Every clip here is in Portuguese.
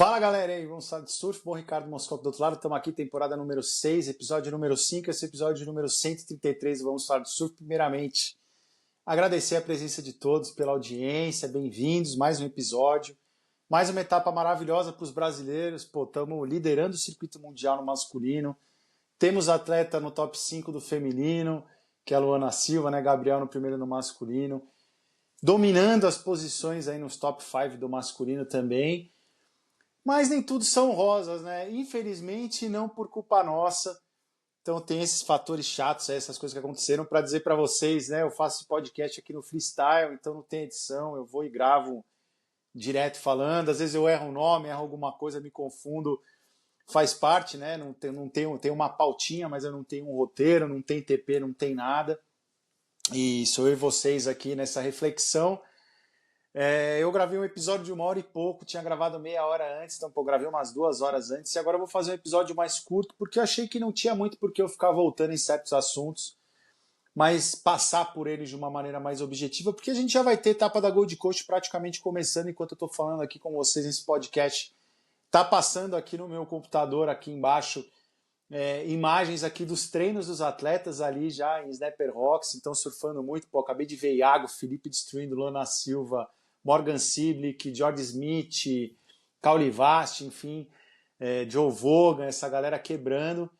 Fala galera aí, vamos falar de surf. Bom, Ricardo Moscoso do outro lado, estamos aqui, temporada número 6, episódio número 5, esse episódio número 133, vamos falar de surf. Primeiramente, agradecer a presença de todos pela audiência, bem-vindos, mais um episódio, mais uma etapa maravilhosa para os brasileiros. Pô, estamos liderando o circuito mundial no masculino, temos atleta no top 5 do feminino, que é a Luana Silva, né? Gabriel no primeiro no masculino, dominando as posições aí nos top 5 do masculino também. Mas nem tudo são rosas, né? Infelizmente, não por culpa nossa. Então tem esses fatores chatos, essas coisas que aconteceram. Para dizer para vocês, né? Eu faço esse podcast aqui no freestyle, então não tem edição. Eu vou e gravo direto falando. Às vezes eu erro um nome, erro alguma coisa, me confundo. Faz parte, né? Não tenho uma pautinha, mas eu não tenho um roteiro, não tem TP, não tem nada. E sou eu e vocês aqui nessa reflexão. Eu gravei um episódio de 1h e pouco, tinha gravado meia hora antes, então gravei umas 2 horas antes, e agora eu vou fazer um episódio mais curto, porque eu achei que não tinha muito porque eu ficar voltando em certos assuntos, mas passar por eles de uma maneira mais objetiva, porque a gente já vai ter etapa da Gold Coast praticamente começando, enquanto eu estou falando aqui com vocês nesse podcast. Tá passando aqui no meu computador, aqui embaixo, imagens aqui dos treinos dos atletas ali já em Snapper Rocks, então surfando muito. Pô, acabei de ver Iago, Felipe destruindo, Luana Silva, Morgan Siblick, George Smith, Cauli Vast, enfim, Joe Vogan, essa galera quebrando.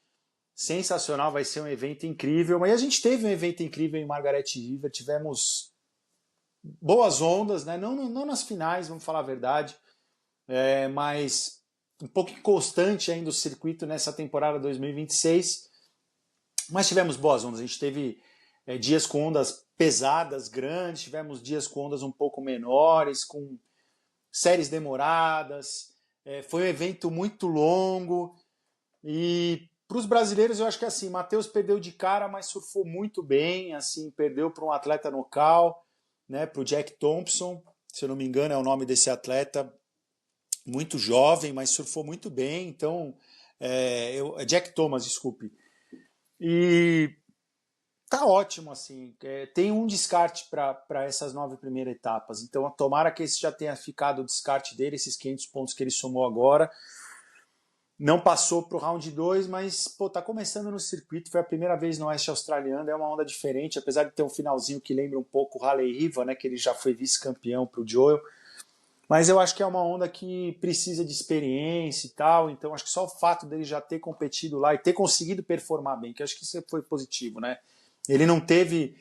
Sensacional, vai ser um evento incrível. Mas a gente teve um evento incrível em Margaret River, tivemos boas ondas, né? Não nas finais, vamos falar a verdade, mas um pouco inconstante ainda o circuito nessa temporada 2026. Mas tivemos boas ondas, a gente teve dias com ondas pesadas, grandes, tivemos dias com ondas um pouco menores, com séries demoradas, foi um evento muito longo, e para os brasileiros eu acho que assim, Matheus perdeu de cara, mas surfou muito bem, assim, perdeu para um atleta local, né, para o Jack Thompson, se eu não me engano é o nome desse atleta, muito jovem, mas surfou muito bem, então, Jack Thomas, desculpe, e tá ótimo, assim, tem um descarte para essas 9 primeiras etapas, então tomara que esse já tenha ficado o descarte dele, esses 500 pontos que ele somou agora. Não passou para o round 2, mas pô, tá começando no circuito, foi a primeira vez no Oeste Australiano, é uma onda diferente, apesar de ter um finalzinho que lembra um pouco o Raleigh Riva, né, que ele já foi vice-campeão para o Joel, mas eu acho que é uma onda que precisa de experiência e tal, então acho que só o fato dele já ter competido lá e ter conseguido performar bem, que acho que isso foi positivo, né? Ele não teve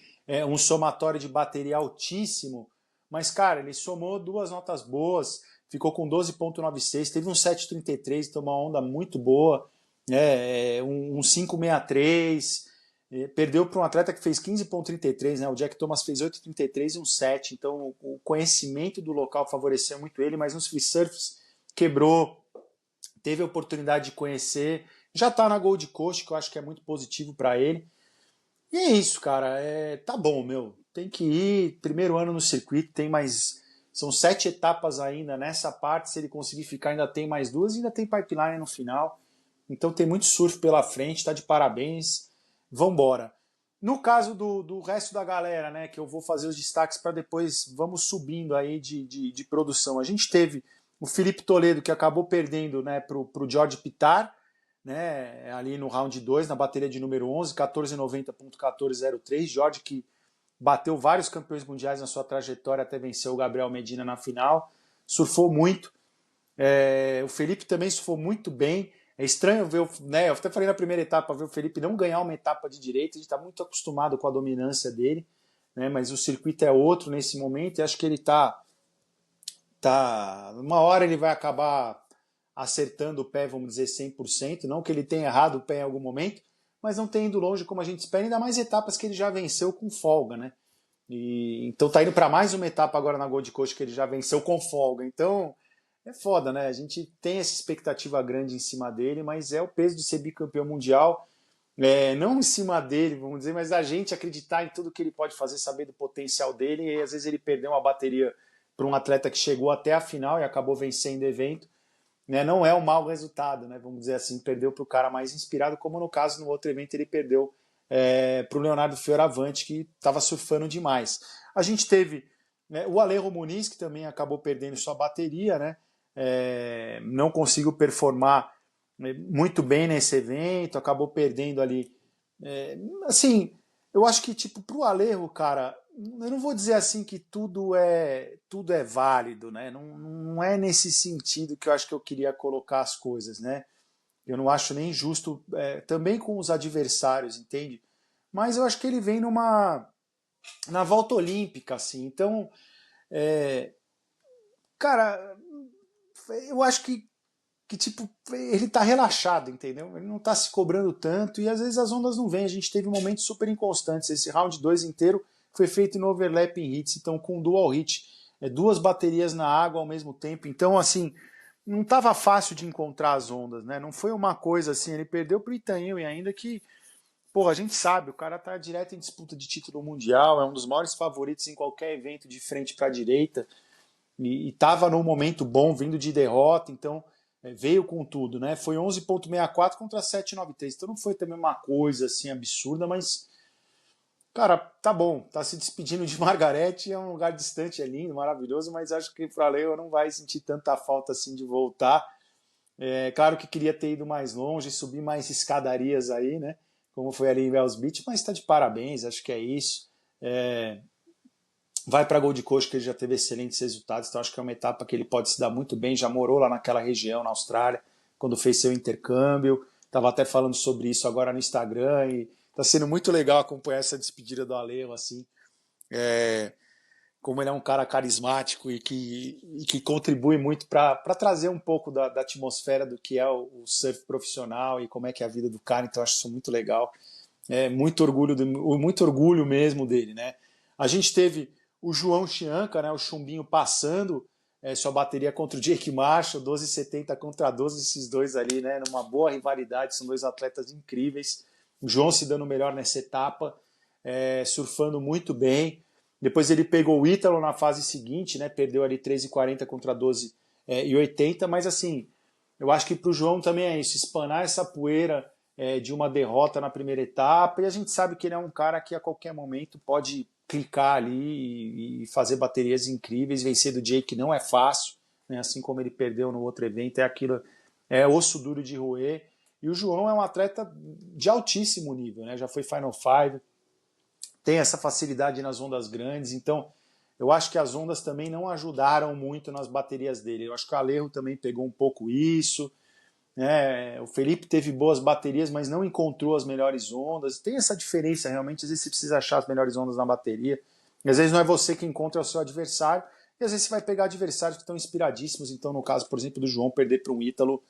um somatório de bateria altíssimo, mas, cara, ele somou 2 notas boas, ficou com 12,96, teve um 7,33, então uma onda muito boa, um 5,63, perdeu para um atleta que fez 15,33, né? O Jack Thomas fez 8,33 e um 7, então o conhecimento do local favoreceu muito ele, mas nos free surfs quebrou, teve a oportunidade de conhecer, já está na Gold Coast, que eu acho que é muito positivo para ele. E é isso, cara. Tá bom, meu. Tem que ir. Primeiro ano no circuito, tem mais. São 7 etapas ainda nessa parte. Se ele conseguir ficar, ainda tem mais 2 e ainda tem pipeline no final. Então tem muito surf pela frente, tá de parabéns. Vambora. No caso do resto da galera, né, que eu vou fazer os destaques para depois vamos subindo aí de produção. A gente teve o Felipe Toledo, que acabou perdendo, né, pro George Pitar, né, ali no round 2, na bateria de número 11, 14,90.1403. Jorge, que bateu vários campeões mundiais na sua trajetória até vencer o Gabriel Medina na final, surfou muito. O Felipe também surfou muito bem. É estranho ver, né, eu até falei na primeira etapa, ver o Felipe não ganhar uma etapa de direita, a gente está muito acostumado com a dominância dele, né, mas o circuito é outro nesse momento, e acho que ele tá uma hora ele vai acabar acertando o pé, vamos dizer, 100%, não que ele tenha errado o pé em algum momento, mas não tem ido longe como a gente espera, ainda mais etapas que ele já venceu com folga, né? Então tá indo para mais uma etapa agora na Gold Coast que ele já venceu com folga, então é foda, né? A gente tem essa expectativa grande em cima dele, mas é o peso de ser bicampeão mundial, não em cima dele, vamos dizer, mas a gente acreditar em tudo que ele pode fazer, saber do potencial dele, e às vezes ele perdeu uma bateria para um atleta que chegou até a final e acabou vencendo o evento, né, não é um mau resultado, né, vamos dizer assim, perdeu para o cara mais inspirado, como no caso no outro evento ele perdeu para o Leonardo Fioravante, que estava surfando demais. A gente teve, né, o Alejo Muniz, que também acabou perdendo sua bateria, né, não conseguiu performar muito bem nesse evento, acabou perdendo ali. Assim, eu acho que, tipo, pro Alejo, cara, eu não vou dizer assim que tudo é válido, né? Não é nesse sentido que eu acho que eu queria colocar as coisas, né? Eu não acho nem justo também com os adversários, entende? Mas eu acho que ele vem na volta olímpica, assim. Então, cara, eu acho que tipo, ele tá relaxado, entendeu? Ele não tá se cobrando tanto e às vezes as ondas não vêm. A gente teve momentos super inconstantes. Esse round 2 inteiro foi feito no overlapping hits, então com dual hit, duas baterias na água ao mesmo tempo. Então, assim, não tava fácil de encontrar as ondas, né? Não foi uma coisa assim, ele perdeu pro Itanho e ainda que, pô, a gente sabe, o cara tá direto em disputa de título mundial, é um dos maiores favoritos em qualquer evento de frente para a direita e estava num momento bom, vindo de derrota, então veio com tudo, né? Foi 11,64 contra 7,93, então não foi também uma coisa assim absurda, mas, cara, tá bom, tá se despedindo de Margarete, é um lugar distante, é lindo, maravilhoso, mas acho que para Leo não vai sentir tanta falta assim de voltar. Claro que queria ter ido mais longe, subir mais escadarias aí, né? Como foi ali em Wells Beach, mas está de parabéns, acho que é isso. Vai para Gold Coast, que ele já teve excelentes resultados, então acho que é uma etapa que ele pode se dar muito bem. Já morou lá naquela região, na Austrália, quando fez seu intercâmbio. Estava até falando sobre isso agora no Instagram e está sendo muito legal acompanhar essa despedida do Alejo, assim. Como ele é um cara carismático e que contribui muito para trazer um pouco da atmosfera do que é o surf profissional e como é que é a vida do cara, então acho isso muito legal. Muito orgulho mesmo dele, né? A gente teve o João Chianca, né, o chumbinho passando sua bateria contra o Jake Marshall, 12,70 contra 12, esses dois ali, né, numa boa rivalidade, são dois atletas incríveis. O João se dando melhor nessa etapa, surfando muito bem. Depois ele pegou o Ítalo na fase seguinte, né, perdeu ali 13,40 contra 12,80, mas assim, eu acho que para o João também é isso, espanar essa poeira de uma derrota na primeira etapa, e a gente sabe que ele é um cara que a qualquer momento pode clicar ali e fazer baterias incríveis, vencer do Jake não é fácil, né? Assim como ele perdeu no outro evento, é osso duro de roer, e o João é um atleta de altíssimo nível, né? Já foi Final Five, tem essa facilidade nas ondas grandes, então eu acho que as ondas também não ajudaram muito nas baterias dele. Eu acho que o Alejo também pegou um pouco isso, o Felipe teve boas baterias, mas não encontrou as melhores ondas. Tem essa diferença realmente, às vezes você precisa achar as melhores ondas na bateria, e às vezes não é você que encontra o seu adversário, e às vezes você vai pegar adversários que estão inspiradíssimos. Então, no caso, por exemplo, do João perder para um Ítalo,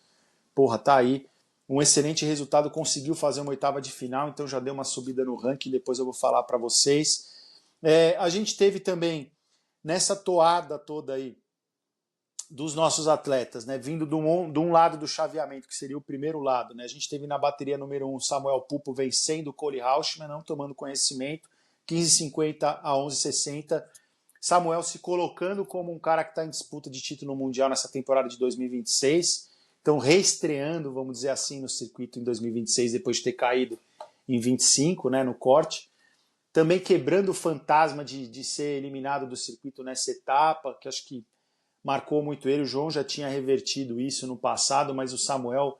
porra, tá aí. Um excelente resultado, conseguiu fazer uma oitava de final, então já deu uma subida no ranking, depois eu vou falar para vocês. A gente teve também, nessa toada toda aí, dos nossos atletas, né, vindo de um lado do chaveamento, que seria o primeiro lado, né, a gente teve na bateria número 1 Samuel Pupo vencendo o Cole Hauschman, não tomando conhecimento, 15,50 a 11,60. Samuel se colocando como um cara que está em disputa de título mundial nessa temporada de 2026, então reestreando, vamos dizer assim, no circuito em 2026, depois de ter caído em 25, né, no corte. Também quebrando o fantasma de ser eliminado do circuito nessa etapa, que acho que marcou muito ele. O João já tinha revertido isso no passado, mas o Samuel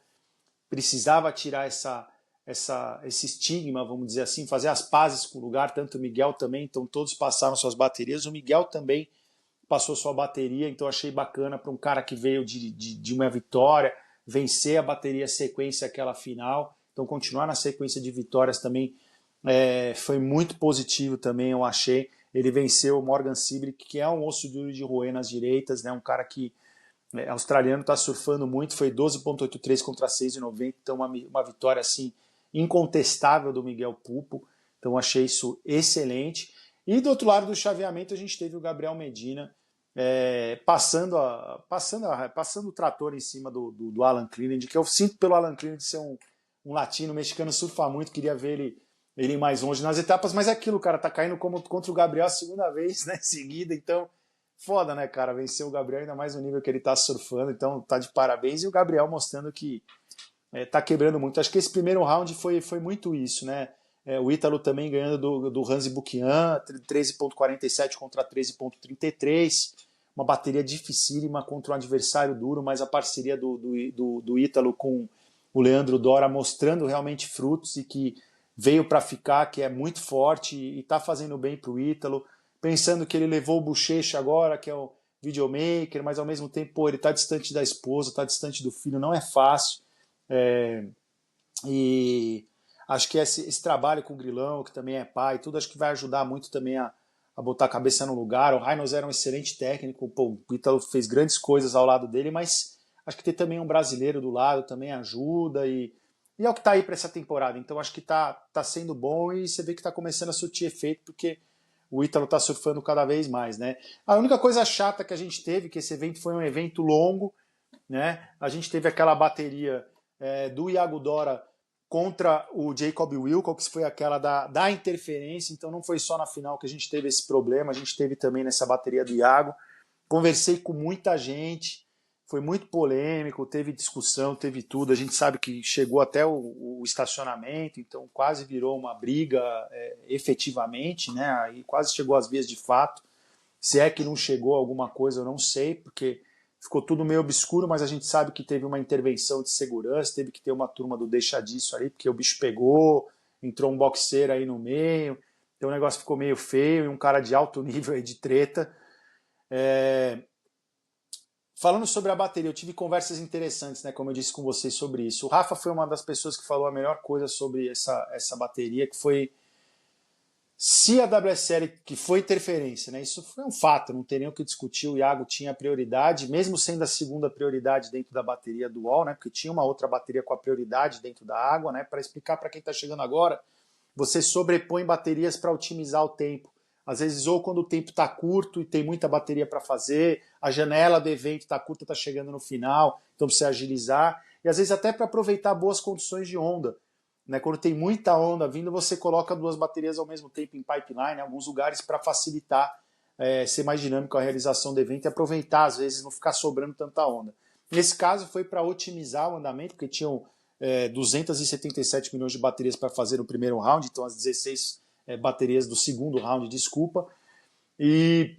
precisava tirar esse estigma, vamos dizer assim, fazer as pazes com o lugar, tanto o Miguel também, então todos passaram suas baterias. O Miguel também passou sua bateria, então achei bacana para um cara que veio de uma vitória, vencer a bateria sequência aquela final, então continuar na sequência de vitórias também foi muito positivo também, eu achei. Ele venceu o Morgan Sibley, que é um osso duro de roer nas direitas, né? Um cara que australiano, está surfando muito, foi 12,83 contra 6,90, então uma vitória assim incontestável do Miguel Pupo, então achei isso excelente. E do outro lado do chaveamento a gente teve o Gabriel Medina passando o trator em cima do Alan Cleland, que eu sinto pelo Alan Cleland ser um latino, mexicano, surfa muito, queria ver ele mais longe nas etapas, mas é aquilo, o cara tá caindo contra o Gabriel a segunda vez, né, em seguida, então foda, né, cara, venceu o Gabriel ainda mais no nível que ele tá surfando, então tá de parabéns, e o Gabriel mostrando que tá quebrando muito. Acho que esse primeiro round foi muito isso, né, o Ítalo também ganhando do Hansi Bukian, 13,47 contra 13,33, uma bateria dificílima contra um adversário duro, mas a parceria do Ítalo com o Leandro Dora mostrando realmente frutos e que veio para ficar, que é muito forte e está fazendo bem para o Ítalo, pensando que ele levou o Bochecha agora, que é o videomaker, mas ao mesmo tempo pô, ele está distante da esposa, está distante do filho, não é fácil. E acho que esse trabalho com o Grilão, que também é pai, tudo acho que vai ajudar muito também a botar a cabeça no lugar. O Reynolds era um excelente técnico, pô, o Ítalo fez grandes coisas ao lado dele, mas acho que ter também um brasileiro do lado também ajuda e é o que está aí para essa temporada. Então acho que tá sendo bom e você vê que está começando a surtir efeito porque o Ítalo está surfando cada vez mais, né? A única coisa chata que a gente teve, que esse evento foi um evento longo, né? A gente teve aquela bateria do Iago Dora contra o Jacob Wilcox, que foi aquela da interferência, então não foi só na final que a gente teve esse problema, a gente teve também nessa bateria do Iago. Conversei com muita gente, foi muito polêmico, teve discussão, teve tudo, a gente sabe que chegou até o estacionamento, então quase virou uma briga efetivamente, né? Aí quase chegou às vias de fato, se é que não chegou alguma coisa eu não sei, porque ficou tudo meio obscuro, mas a gente sabe que teve uma intervenção de segurança, teve que ter uma turma do deixa disso aí, porque o bicho pegou, entrou um boxeiro aí no meio, então o negócio ficou meio feio, e um cara de alto nível aí de treta. Falando sobre a bateria, eu tive conversas interessantes, né, como eu disse com vocês sobre isso. O Rafa foi uma das pessoas que falou a melhor coisa sobre essa bateria, que foi se a WSL, que foi interferência, né, isso foi um fato, não tem nem o que discutir, o Iago tinha prioridade, mesmo sendo a segunda prioridade dentro da bateria dual, né, porque tinha uma outra bateria com a prioridade dentro da água, né, para explicar para quem está chegando agora, você sobrepõe baterias para otimizar o tempo. Às vezes, ou quando o tempo está curto e tem muita bateria para fazer, a janela do evento está curta, está chegando no final, então precisa agilizar, e às vezes até para aproveitar boas condições de onda. Né, quando tem muita onda vindo, você coloca duas baterias ao mesmo tempo em pipeline, em alguns lugares, para facilitar, ser mais dinâmico a realização do evento e aproveitar, às vezes, não ficar sobrando tanta onda. Nesse caso, foi para otimizar o andamento, porque tinham 277 milhões de baterias para fazer no primeiro round, então as 16 baterias do segundo round, desculpa, e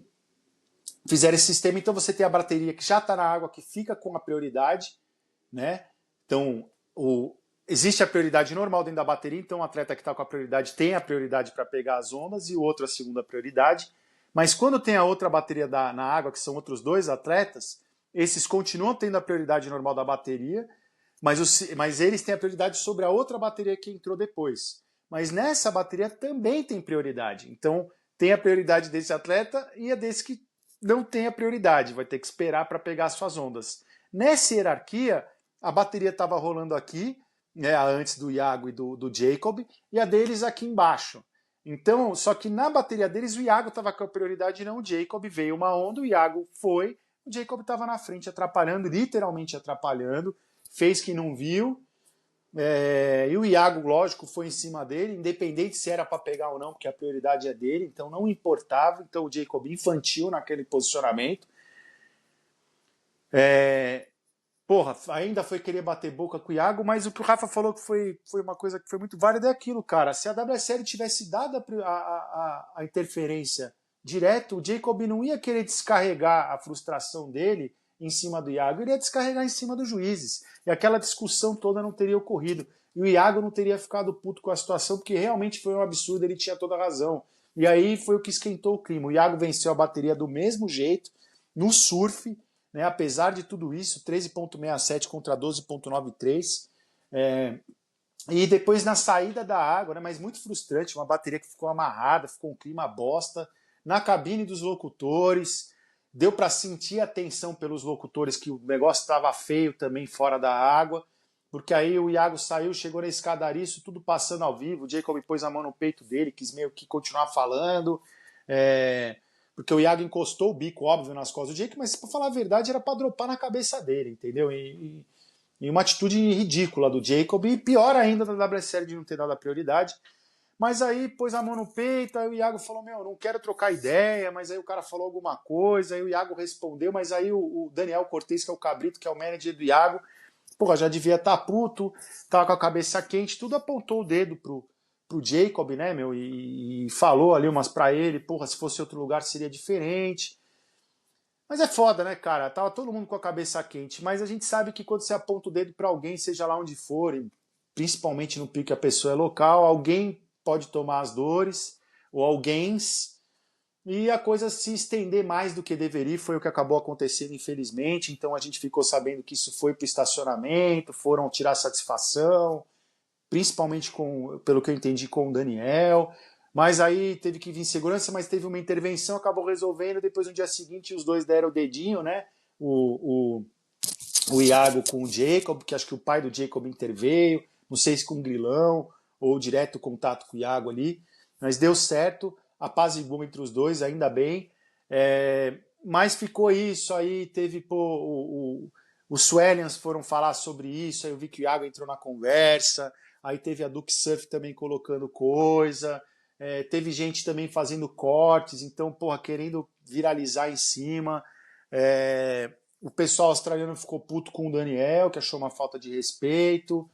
fizeram esse sistema. Então você tem a bateria que já está na água, que fica com a prioridade, né? Então, existe a prioridade normal dentro da bateria, então o atleta que está com a prioridade tem a prioridade para pegar as ondas e o outro a segunda prioridade. Mas quando tem a outra bateria na água, que são outros dois atletas, esses continuam tendo a prioridade normal da bateria, mas eles têm a prioridade sobre a outra bateria que entrou depois. Mas nessa bateria também tem prioridade. Então tem a prioridade desse atleta e a desse que não tem a prioridade, vai ter que esperar para pegar as suas ondas. Nessa hierarquia, a bateria estava rolando aqui, né, antes do Iago e do Jacob, e a deles aqui embaixo. Então, só que na bateria deles o Iago estava com a prioridade e não o Jacob. Veio uma onda, o Iago foi, o Jacob estava na frente atrapalhando, literalmente atrapalhando, fez que não viu, e o Iago, lógico, foi em cima dele, independente se era para pegar ou não, porque a prioridade é dele, então não importava. Então o Jacob infantil naquele posicionamento. Porra, ainda foi querer bater boca com o Iago, mas o que o Rafa falou que foi uma coisa que foi muito válida é aquilo, cara. Se a WSL tivesse dado a interferência direto, o Jacob não ia querer descarregar a frustração dele em cima do Iago, ele ia descarregar em cima dos juízes. E aquela discussão toda não teria ocorrido. E o Iago não teria ficado puto com a situação, porque realmente foi um absurdo, ele tinha toda a razão. E aí foi o que esquentou o clima. O Iago venceu a bateria do mesmo jeito, no surf, né, apesar de tudo isso, 13,67 contra 12,93. E depois na saída da água, né, mas muito frustrante, uma bateria que ficou amarrada, ficou um clima bosta. Na cabine dos locutores, deu para sentir a tensão pelos locutores que o negócio estava feio também fora da água, porque aí o Iago saiu, chegou na escadaria, isso tudo passando ao vivo, o Jacob pôs a mão no peito dele, quis meio que continuar falando, porque o Iago encostou o bico, óbvio, nas costas do Jacob, mas para falar a verdade era para dropar na cabeça dele, entendeu? E uma atitude ridícula do Jacob, e pior ainda da WSL de não ter dado a prioridade. Mas aí pôs a mão no peito, aí o Iago falou, não quero trocar ideia, mas aí o cara falou alguma coisa, aí o Iago respondeu, mas aí o Daniel Cortez, que é o Cabrito, que é o manager do Iago, porra, já devia estar puto, tava com a cabeça quente, tudo apontou o dedo pro Jacob, né, e falou ali umas pra ele, porra, se fosse outro lugar seria diferente. Mas é foda, né, cara? Tava todo mundo com a cabeça quente, mas a gente sabe que quando você aponta o dedo pra alguém, seja lá onde for, e principalmente no pico que a pessoa é local, alguém pode tomar as dores, ou alguém, e a coisa se estender mais do que deveria, foi o que acabou acontecendo, infelizmente. Então a gente ficou sabendo que isso foi pro estacionamento, foram tirar satisfação, principalmente pelo que eu entendi, com o Daniel. Mas aí teve que vir segurança, mas teve uma intervenção, acabou resolvendo. Depois, no dia seguinte, os dois deram o dedinho, né? O Iago com o Jacob, que acho que o pai do Jacob interveio, não sei se com um grilão ou direto contato com o Iago ali, mas deu certo, apaziguou entre os dois, ainda bem. Mas ficou isso, aí teve os Swellians foram falar sobre isso, aí eu vi que o Iago entrou na conversa, aí teve a Duke Surf também colocando coisa, teve gente também fazendo cortes, então, porra, querendo viralizar em cima. O pessoal australiano ficou puto com o Daniel, que achou uma falta de respeito.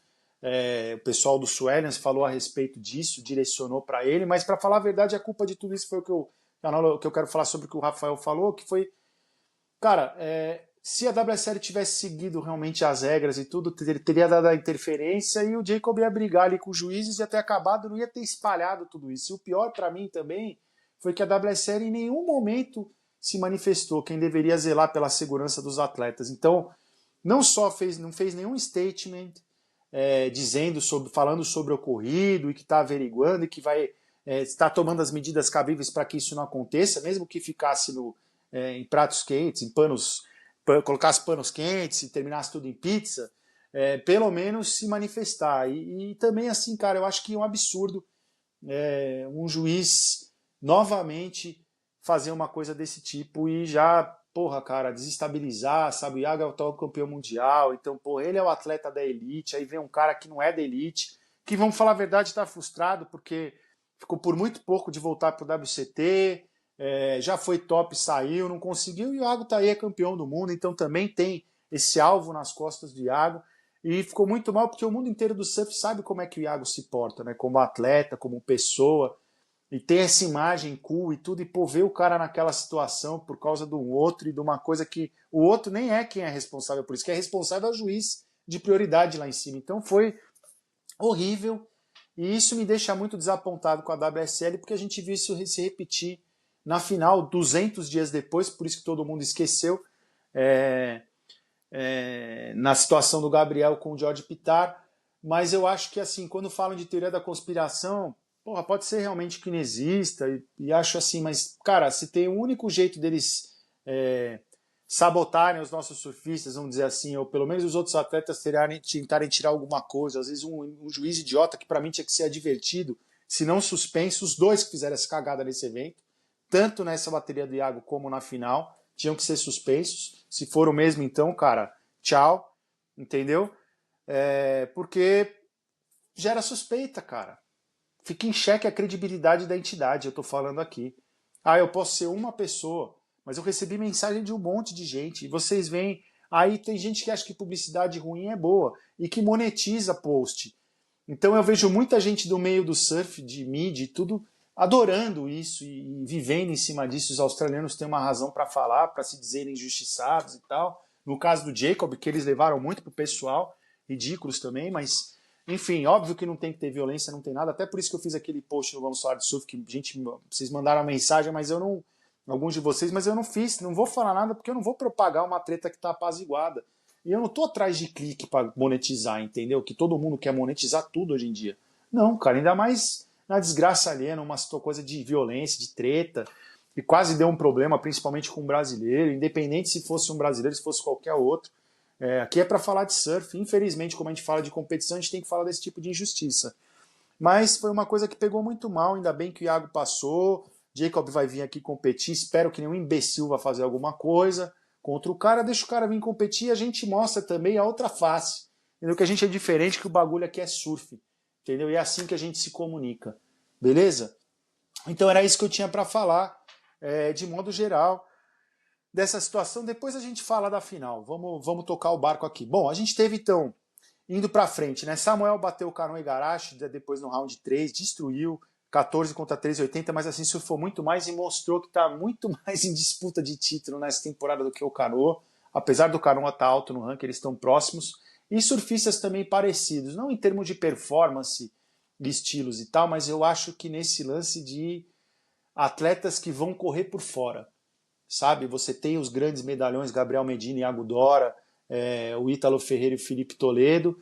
O pessoal do Swellians falou a respeito disso, direcionou para ele, mas para falar a verdade, a culpa de tudo isso foi o que eu quero falar sobre o que o Rafael falou, que foi, cara, se a WSL tivesse seguido realmente as regras e tudo, teria dado a interferência e o Jacob ia brigar ali com os juízes, ia ter acabado, não ia ter espalhado tudo isso. E o pior para mim também foi que a WSL em nenhum momento se manifestou quem deveria zelar pela segurança dos atletas. Então, não só não fez nenhum statement falando sobre o ocorrido e que está averiguando e que vai estar tomando as medidas cabíveis para que isso não aconteça, mesmo que ficasse em pratos quentes, em panos, colocasse panos quentes e terminasse tudo em pizza, pelo menos se manifestar. E também, assim, cara, eu acho que é um absurdo um juiz novamente fazer uma coisa desse tipo e já, porra, cara, desestabilizar, sabe? O Iago é o atual campeão mundial, então, porra, ele é o atleta da elite, aí vem um cara que não é da elite, que, vamos falar a verdade, está frustrado porque ficou por muito pouco de voltar pro WCT, já foi top, saiu, não conseguiu, e o Iago tá aí, é campeão do mundo, então também tem esse alvo nas costas do Iago. E ficou muito mal porque o mundo inteiro do surf sabe como é que o Iago se porta, né? Como atleta, como pessoa. E ter essa imagem cool e tudo, e pô, ver o cara naquela situação por causa do outro e de uma coisa que o outro nem é quem é responsável por isso, quem é responsável é o juiz de prioridade lá em cima. Então foi horrível e isso me deixa muito desapontado com a WSL porque a gente viu isso se repetir na final 200 dias depois, por isso que todo mundo esqueceu. Na situação do Gabriel com o George Pittar, mas eu acho que assim, quando falam de teoria da conspiração, porra, pode ser realmente kinesista e acho assim, mas cara, se tem um único jeito deles sabotarem os nossos surfistas, vamos dizer assim, ou pelo menos os outros atletas tentarem tirar alguma coisa, às vezes um juiz idiota que para mim tinha que ser advertido, se não suspenso, os dois que fizeram essa cagada nesse evento, tanto nessa bateria do Iago como na final, tinham que ser suspensos. Se for o mesmo, então, cara, tchau, entendeu? Porque gera suspeita, cara. Fica em xeque a credibilidade da entidade, eu tô falando aqui. Eu posso ser uma pessoa, mas eu recebi mensagem de um monte de gente, e vocês veem, aí tem gente que acha que publicidade ruim é boa, e que monetiza post. Então eu vejo muita gente do meio do surf, de mídia e tudo, adorando isso e vivendo em cima disso. Os australianos têm uma razão para falar, para se dizerem injustiçados e tal. No caso do Jacob, que eles levaram muito pro pessoal, ridículos também, mas enfim, óbvio que não tem que ter violência, não tem nada. Até por isso que eu fiz aquele post no Vamos Falar de Surf, que vocês mandaram a mensagem, mas eu não, alguns de vocês, mas eu não fiz, não vou falar nada porque eu não vou propagar uma treta que está apaziguada. E eu não tô atrás de clique para monetizar, entendeu? Que todo mundo quer monetizar tudo hoje em dia. Não, cara, ainda mais na desgraça alheia, numa coisa de violência, de treta, e quase deu um problema, principalmente com um brasileiro, independente se fosse um brasileiro, se fosse qualquer outro. Aqui é para falar de surf. Infelizmente, como a gente fala de competição, a gente tem que falar desse tipo de injustiça. Mas foi uma coisa que pegou muito mal, ainda bem que o Iago passou, Jacob vai vir aqui competir, espero que nenhum imbecil vá fazer alguma coisa contra o cara, deixa o cara vir competir e a gente mostra também a outra face. Entendeu? Que a gente é diferente, que o bagulho aqui é surf. Entendeu? E é assim que a gente se comunica. Beleza? Então era isso que eu tinha para falar, de modo geral, dessa situação. Depois a gente fala da final. Vamos tocar o barco aqui. Bom, a gente teve então, indo para frente, né? Samuel bateu o Kanoe Igarashi depois no round 3, destruiu, 14 contra 13,80, mas assim surfou muito mais e mostrou que está muito mais em disputa de título nessa temporada do que o Canoa. Apesar do Canoa estar alto no ranking, eles estão próximos. E surfistas também parecidos, não em termos de performance, de estilos e tal, mas eu acho que nesse lance de atletas que vão correr por fora, sabe? Você tem os grandes medalhões, Gabriel Medina e Iago Dora, o Ítalo Ferreira e o Felipe Toledo,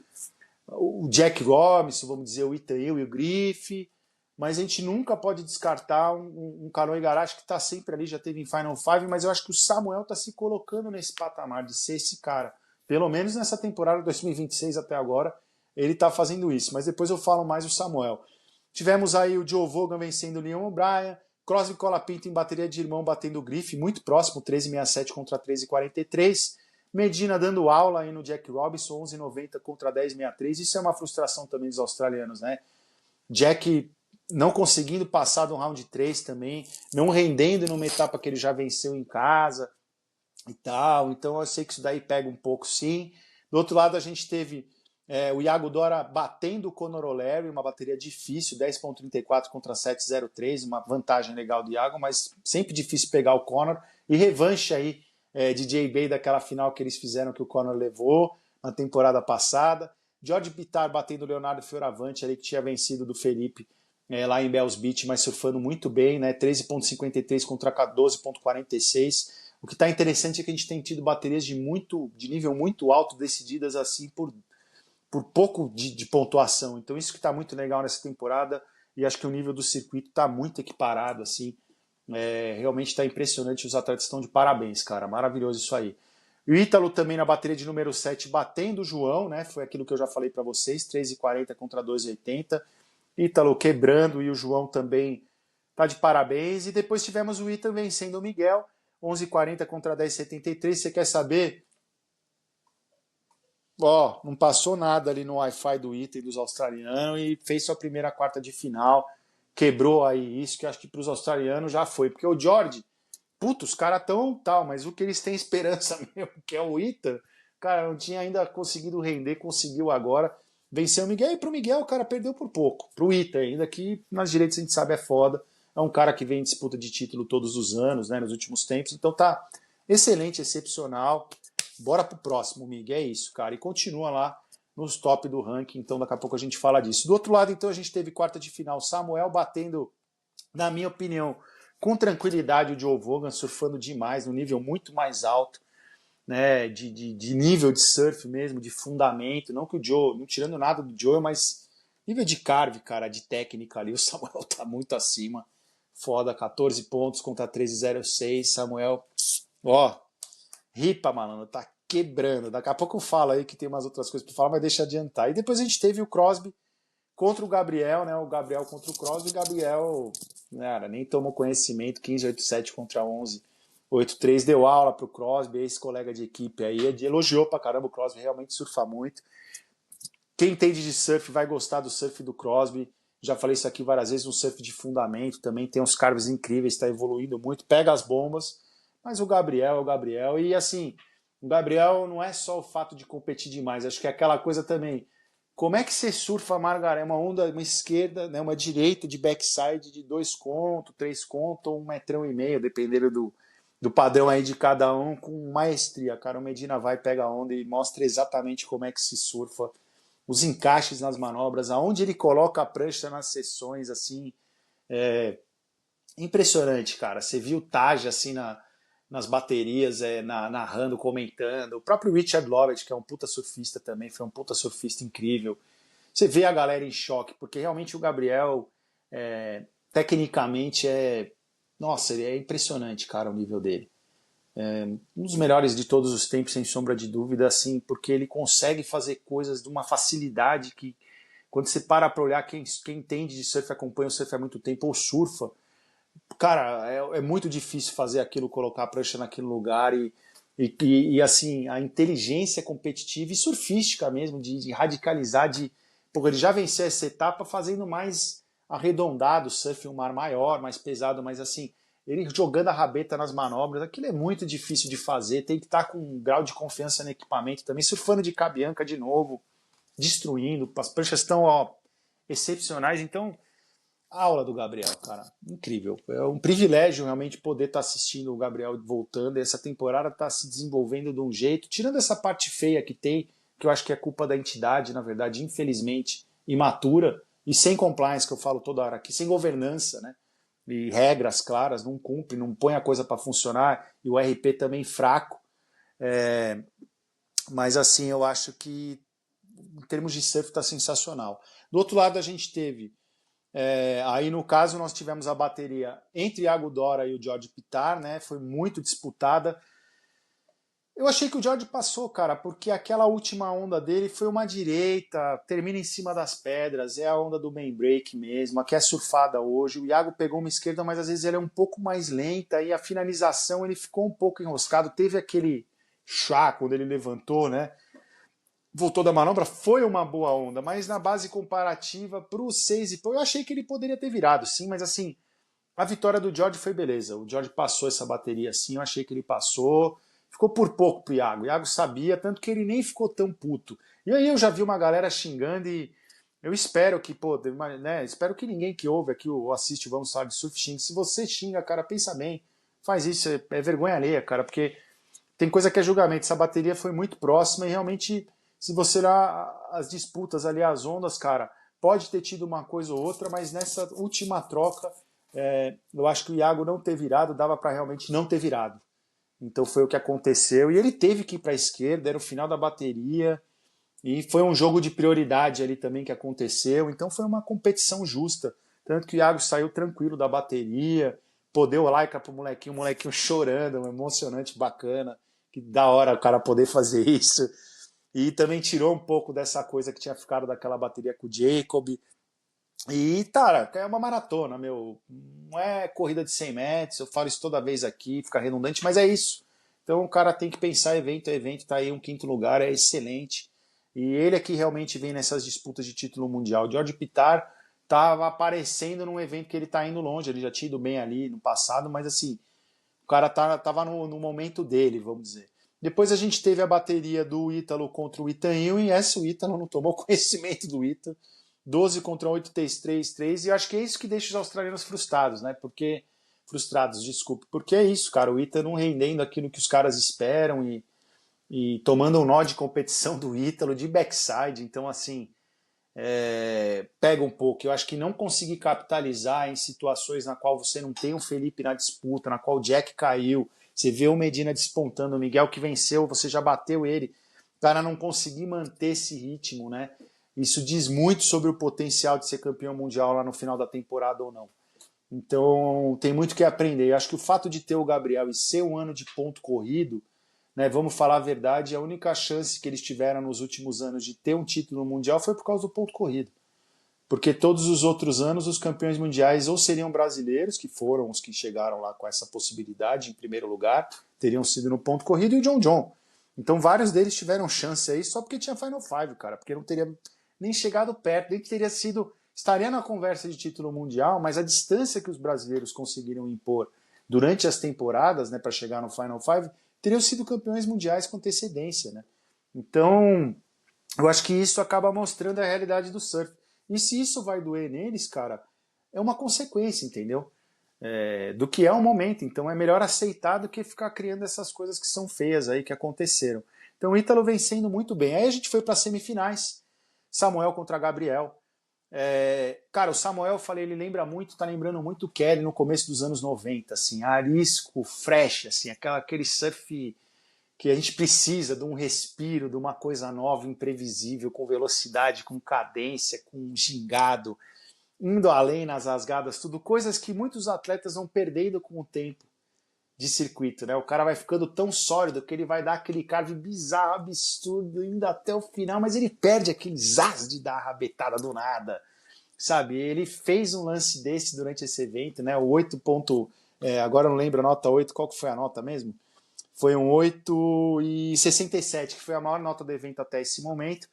o Jack Robinson, vamos dizer, o Ethan Ewell e o Griff, mas a gente nunca pode descartar um Canoa Igarashi que está sempre ali, já teve em Final Five, mas eu acho que o Samuel está se colocando nesse patamar de ser esse cara. Pelo menos nessa temporada 2026 até agora, ele está fazendo isso. Mas depois eu falo mais do Samuel. Tivemos aí o Joe Vaughan vencendo o Leon O'Brien, Crosby Colapinto em bateria de irmão batendo o Griff, muito próximo, 13,67 contra 13,43. Medina dando aula aí no Jack Robinson, 11,90 contra 10,63. Isso é uma frustração também dos australianos, né? Jack não conseguindo passar do round 3 também, não rendendo numa etapa que ele já venceu em casa e tal. Então eu sei que isso daí pega um pouco, sim. Do outro lado a gente teve o Iago Dora batendo o Conor O'Leary, uma bateria difícil, 10,34 contra 7,03, uma vantagem legal do Iago, mas sempre difícil pegar o Conor. E revanche aí de J-Bay daquela final que eles fizeram que o Conor levou na temporada passada. George Pitar batendo o Leonardo Fioravante ali, que tinha vencido do Felipe lá em Bells Beach, mas surfando muito bem, né? 13,53 contra 12,46. O que está interessante é que a gente tem tido baterias de nível muito alto decididas assim por pouco de pontuação. Então isso que está muito legal nessa temporada e acho que o nível do circuito está muito equiparado. Assim. Realmente está impressionante, os atletas estão de parabéns, cara. Maravilhoso isso aí. E o Ítalo também na bateria de número 7 batendo o João, né? Foi aquilo que eu já falei para vocês, 13,40 contra 2,80. Ítalo quebrando e o João também tá de parabéns. E depois tivemos o Ítalo vencendo o Miguel, 11,40 contra 10,73. Você quer saber? Não passou nada ali no Wi-Fi do Ítalo e dos australianos e fez sua primeira quarta de final. Quebrou aí isso, que acho que para os australianos já foi. Porque o George, os caras tão tal, mas o que eles têm esperança mesmo, que é o Ítalo, cara, não tinha ainda conseguido render, conseguiu agora. Venceu o Miguel e pro Miguel o cara perdeu por pouco. Pro Ítalo ainda, que nas direitas a gente sabe é foda. É um cara que vem em disputa de título todos os anos, né, nos últimos tempos. Então tá excelente, excepcional. Bora pro próximo, Miguel. É isso, cara. E continua lá nos top do ranking. Então daqui a pouco a gente fala disso. Do outro lado, então, a gente teve quarta de final. Samuel batendo, na minha opinião, com tranquilidade o Joe Vaughan, surfando demais, no nível muito mais alto. Né, de nível de surf mesmo, de fundamento, não que o Joe, não tirando nada do Joe, mas nível de carve, cara, de técnica ali, o Samuel tá muito acima, foda, 14 pontos contra 13,06, Samuel, ripa, malandro, tá quebrando, daqui a pouco eu falo aí que tem umas outras coisas pra falar, mas deixa adiantar. E depois a gente teve o Crosby contra o Gabriel, né, o Gabriel contra o Crosby, e o Gabriel, cara, nem tomou conhecimento, 15,87 contra 11,83, deu aula pro Crosby, esse colega de equipe aí, elogiou pra caramba o Crosby, realmente surfa muito. Quem entende de surf vai gostar do surf do Crosby, já falei isso aqui várias vezes, um surf de fundamento, também tem uns carves incríveis, está evoluindo muito, pega as bombas, mas o Gabriel é o Gabriel, e assim, o Gabriel não é só o fato de competir demais, acho que é aquela coisa também, como é que você surfa, Margaré? Uma onda, uma esquerda, né, uma direita de backside de 2 conto, 3 conto ou 1,5 metro, dependendo do padrão aí de cada um, com maestria. Cara, o Medina vai, pega a onda e mostra exatamente como é que se surfa, os encaixes nas manobras, aonde ele coloca a prancha nas sessões, assim, impressionante, cara. Você viu o Taj, assim, nas baterias, narrando, comentando. O próprio Richard Lovett, que é um puta surfista também, foi um puta surfista incrível. Você vê a galera em choque, porque realmente o Gabriel, tecnicamente, nossa, ele é impressionante, cara, o nível dele. Um dos melhores de todos os tempos, sem sombra de dúvida, assim, porque ele consegue fazer coisas de uma facilidade que, quando você para olhar, quem entende de surf, acompanha o surf há muito tempo, ou surfa, cara, é muito difícil fazer aquilo, colocar a prancha naquele lugar e assim, a inteligência competitiva e surfística mesmo, de radicalizar, porque ele já venceu essa etapa fazendo mais arredondado, surf em um mar maior, mais pesado, mas assim, ele jogando a rabeta nas manobras, aquilo é muito difícil de fazer, tem que estar com um grau de confiança no equipamento também, surfando de Cabianca de novo, destruindo, as pranchas estão excepcionais, então aula do Gabriel, cara. Incrível. É um privilégio realmente poder estar assistindo o Gabriel voltando. Essa temporada está se desenvolvendo de um jeito, tirando essa parte feia que tem, que eu acho que é culpa da entidade, na verdade, infelizmente, imatura e sem compliance, que eu falo toda hora aqui, sem governança, né? E regras claras, não cumpre, não põe a coisa para funcionar, e o RP também fraco. Mas assim, eu acho que em termos de surf está sensacional. Do outro lado, a gente teve aí no caso nós tivemos a bateria entre Iago Dora e o George Pittar, né? Foi muito disputada. Eu achei que o George passou, cara, porque aquela última onda dele foi uma direita, termina em cima das pedras, é a onda do main break mesmo, a que é surfada hoje. O Iago pegou uma esquerda, mas às vezes ele é um pouco mais lenta e a finalização ele ficou um pouco enroscado. Teve aquele chá quando ele levantou, né? Voltou da manobra, foi uma boa onda, mas na base comparativa para o 6 e eu achei que ele poderia ter virado, sim, mas assim, a vitória do George foi beleza. O George passou essa bateria assim, eu achei que ele passou. Ficou por pouco pro Iago. O Iago sabia, tanto que ele nem ficou tão puto. E aí eu já vi uma galera xingando e eu espero que, pô, né, espero que ninguém que ouve aqui ou assiste o Vamos Falar de Surf xingue. Se você xinga, cara, pensa bem. Faz isso, é vergonha alheia, cara, porque tem coisa que é julgamento. Essa bateria foi muito próxima e realmente, se você olhar as disputas ali, as ondas, cara, pode ter tido uma coisa ou outra, mas nessa última troca, eu acho que o Iago não ter virado, dava para realmente não ter virado. Então foi o que aconteceu. E ele teve que ir para a esquerda, era o final da bateria. E foi um jogo de prioridade ali também que aconteceu. Então foi uma competição justa. Tanto que o Iago saiu tranquilo da bateria. Pô, deu like pro molequinho, o molequinho chorando, emocionante, bacana. Que da hora o cara poder fazer isso. E também tirou um pouco dessa coisa que tinha ficado daquela bateria com o Jacob. E, cara, é uma maratona, meu. Não é corrida de 100 metros, eu falo isso toda vez aqui, fica redundante, mas é isso. Então o cara tem que pensar evento a evento, tá aí um quinto lugar, é excelente. E ele aqui realmente vem nessas disputas de título mundial. George Pittar tava aparecendo num evento que ele tá indo longe, ele já tinha ido bem ali no passado, mas assim, o cara tava no momento dele, vamos dizer. Depois a gente teve a bateria do Ítalo contra o Ethan Ewing, e essa o Ítalo não tomou conhecimento do Ítalo. 12 contra 8, 3-3, e eu acho que é isso que deixa os australianos frustrados, né? Porque é isso, cara, o Ítalo não rendendo aquilo que os caras esperam e tomando um nó de competição do Ítalo de backside, então assim, pega um pouco. Eu acho que não conseguir capitalizar em situações na qual você não tem o Felipe na disputa, na qual o Jack caiu, você vê o Medina despontando, o Miguel que venceu, você já bateu ele, o cara não conseguir manter esse ritmo, né? Isso diz muito sobre o potencial de ser campeão mundial lá no final da temporada ou não. Então tem muito que aprender. Eu acho que o fato de ter o Gabriel e ser um ano de ponto corrido, né, vamos falar a verdade, a única chance que eles tiveram nos últimos anos de ter um título mundial foi por causa do ponto corrido. Porque todos os outros anos os campeões mundiais ou seriam brasileiros, que foram os que chegaram lá com essa possibilidade em primeiro lugar, teriam sido no ponto corrido, e o John John. Então vários deles tiveram chance aí só porque tinha Final Five, cara, porque não teria nem chegado perto, nem que teria sido, estaria na conversa de título mundial, mas a distância que os brasileiros conseguiram impor durante as temporadas, né, para chegar no Final Five, teriam sido campeões mundiais com antecedência, né? Então, eu acho que isso acaba mostrando a realidade do surf. E se isso vai doer neles, cara, é uma consequência, entendeu? Do que é o momento. Então é melhor aceitar do que ficar criando essas coisas que são feias aí, que aconteceram. Então o Ítalo vencendo muito bem. Aí a gente foi para semifinais. Samuel contra Gabriel. Cara, o Samuel, eu falei, ele lembra muito, tá lembrando muito o Kelly no começo dos anos 90, assim, arisco, fresh, assim, aquele surf que a gente precisa de um respiro, de uma coisa nova, imprevisível, com velocidade, com cadência, com gingado, indo além nas rasgadas, tudo coisas que muitos atletas vão perdendo com o tempo de circuito, né? O cara vai ficando tão sólido que ele vai dar aquele carve bizarro, absurdo, indo até o final, mas ele perde aquele zaz de dar a rabetada do nada, sabe? Ele fez um lance desse durante esse evento, né? O 8 ponto, agora eu não lembro a nota 8, qual que foi a nota mesmo? Foi um 8,67, que foi a maior nota do evento até esse momento.